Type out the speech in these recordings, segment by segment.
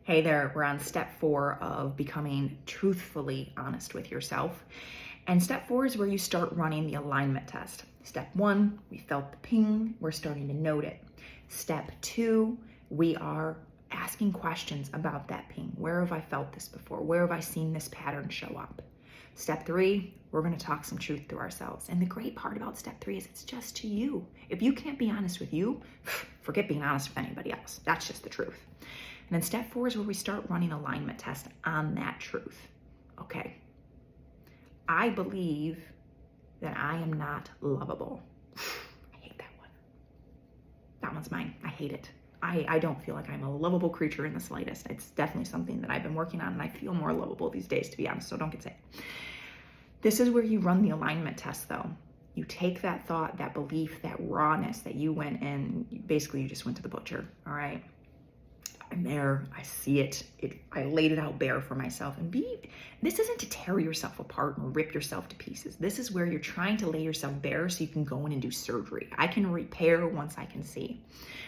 Hey there, we're on step 4 of becoming truthfully honest with yourself. And step 4 is where you start running the alignment test. Step 1, we felt the ping, we're starting to note it. Step 2, we are asking questions about that ping. Where have I felt this before? Where have I seen this pattern show up? Step 3, we're going to talk some truth to ourselves. And the great part about step 3 is it's just to you. If you can't be honest with you, forget being honest with anybody else. That's just the truth. And then step 4 is where we start running alignment tests on that truth. Okay, I believe that I am not lovable. I hate that one. That one's mine. I hate it. I don't feel like I'm a lovable creature in the slightest. It's definitely something that I've been working on, and I feel more lovable these days, to be honest, so don't get sick. This is where you run the alignment test, though. You take that thought, that belief, that rawness that you went in, basically you just went to the butcher, all right? I'm there, I see it, I laid it out bare for myself. And this isn't to tear yourself apart and rip yourself to pieces. This is where you're trying to lay yourself bare so you can go in and do surgery. I can repair once I can see.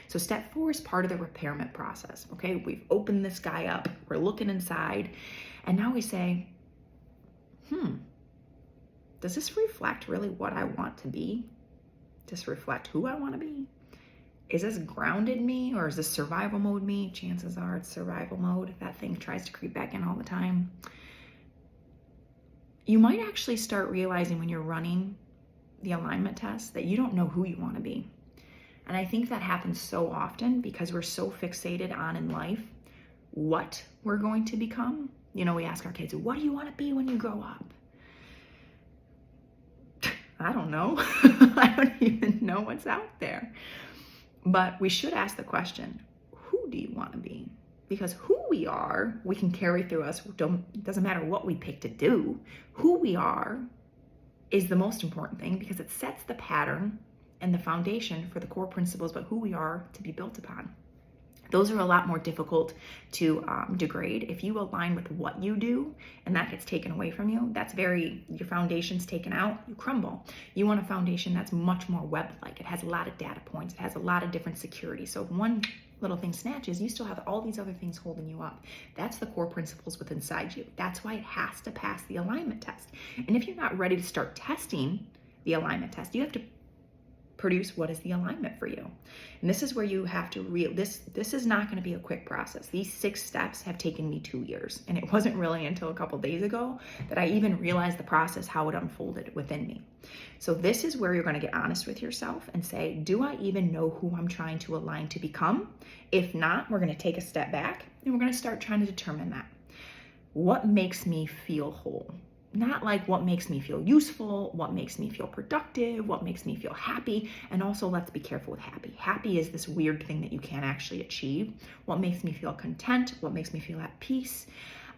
So step 4 is part of the repairment process, okay? We've opened this guy up, we're looking inside, and now we say, does this reflect really what I want to be? Does this reflect who I want to be? Is this grounded me, or is this survival mode me? Chances are it's survival mode. That thing tries to creep back in all the time. You might actually start realizing when you're running the alignment test that you don't know who you want to be. And I think that happens so often because we're so fixated on in life what we're going to become. You know, we ask our kids, what do you want to be when you grow up? I don't know. I don't even know what's out there. But we should ask the question, who do you want to be? Because who we are, we can carry through us. It doesn't matter what we pick to do. Who we are is the most important thing because it sets the pattern and the foundation for the core principles about who we are to be built upon. Those are a lot more difficult to degrade. If you align with what you do and that gets taken away from you, your foundation's taken out, you crumble. You want a foundation that's much more web-like. It has a lot of data points. It has a lot of different security. So if one little thing snatches, you still have all these other things holding you up. That's the core principles within inside you. That's why it has to pass the alignment test. And if you're not ready to start testing the alignment test, you have to produce what is the alignment for you. And this is where you have to this is not going to be a quick process. These 6 steps have taken me 2 years, and it wasn't really until a couple days ago that I even realized the process, how it unfolded within me. So this is where you're going to get honest with yourself and say, do I even know who I'm trying to align to become? If not, we're going to take a step back and we're going to start trying to determine that. What makes me feel whole? Not like what makes me feel useful, what makes me feel productive, what makes me feel happy. And also, let's be careful with happy. Happy is this weird thing that you can't actually achieve. What makes me feel content, what makes me feel at peace.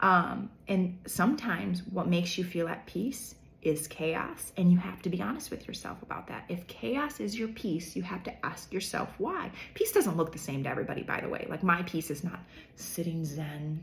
And sometimes what makes you feel at peace is chaos, and you have to be honest with yourself about that. If chaos is your peace, you have to ask yourself why. Peace doesn't look the same to everybody, by the way. Like, my peace is not sitting zen,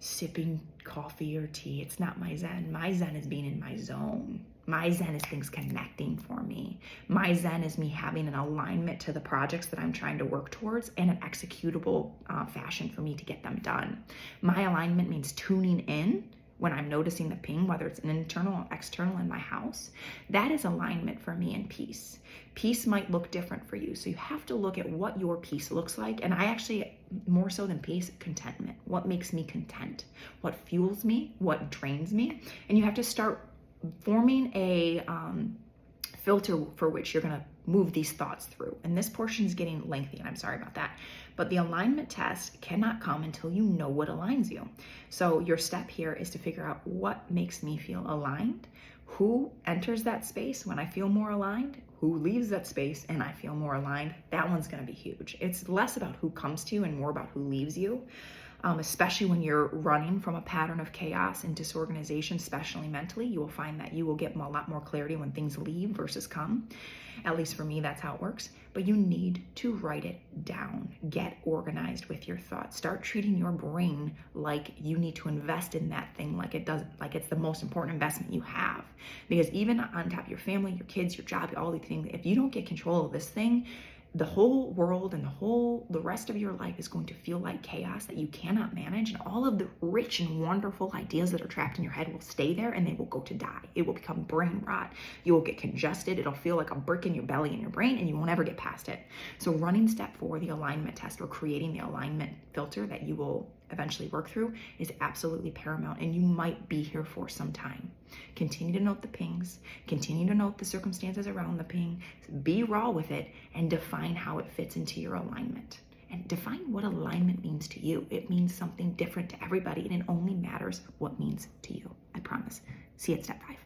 sipping coffee or tea. It's not my zen. My zen is being in my zone. My zen is things connecting for me. My zen is me having an alignment to the projects that I'm trying to work towards in an executable fashion for me to get them done. My alignment means tuning in when I'm noticing the ping, whether it's an internal or external in my house. That is alignment for me and peace. Peace might look different for you. So you have to look at what your peace looks like. And I actually, more so than peace, contentment. What makes me content? What fuels me? What drains me? And you have to start forming a filter for which you're going to move these thoughts through. And this portion is getting lengthy, and I'm sorry about that. But the alignment test cannot come until you know what aligns you. So your step here is to figure out what makes me feel aligned, who enters that space when I feel more aligned, who leaves that space and I feel more aligned. That one's going to be huge. It's less about who comes to you and more about who leaves you. Especially when you're running from a pattern of chaos and disorganization, especially mentally, you will find that you will get a lot more clarity when things leave versus come. At least for me, that's how it works. But you need to write it down. Get organized with your thoughts. Start treating your brain like you need to invest in that thing, like it's the most important investment you have. Because even on top of your family, your kids, your job, all these things, if you don't get control of this thing, the whole world and the rest of your life is going to feel like chaos that you cannot manage, and all of the rich and wonderful ideas that are trapped in your head will stay there and they will go to die. It will become brain rot. You will get congested. It'll feel like a brick in your belly and your brain, and you won't ever get past it. So running step 4, the alignment test, or creating the alignment filter that you will eventually work through, is absolutely paramount, and you might be here for some time. Continue to note the pings, continue to note the circumstances around the ping, be raw with it, and define how it fits into your alignment. And define what alignment means to you. It means something different to everybody, and it only matters what means to you. I promise. See you at step 5.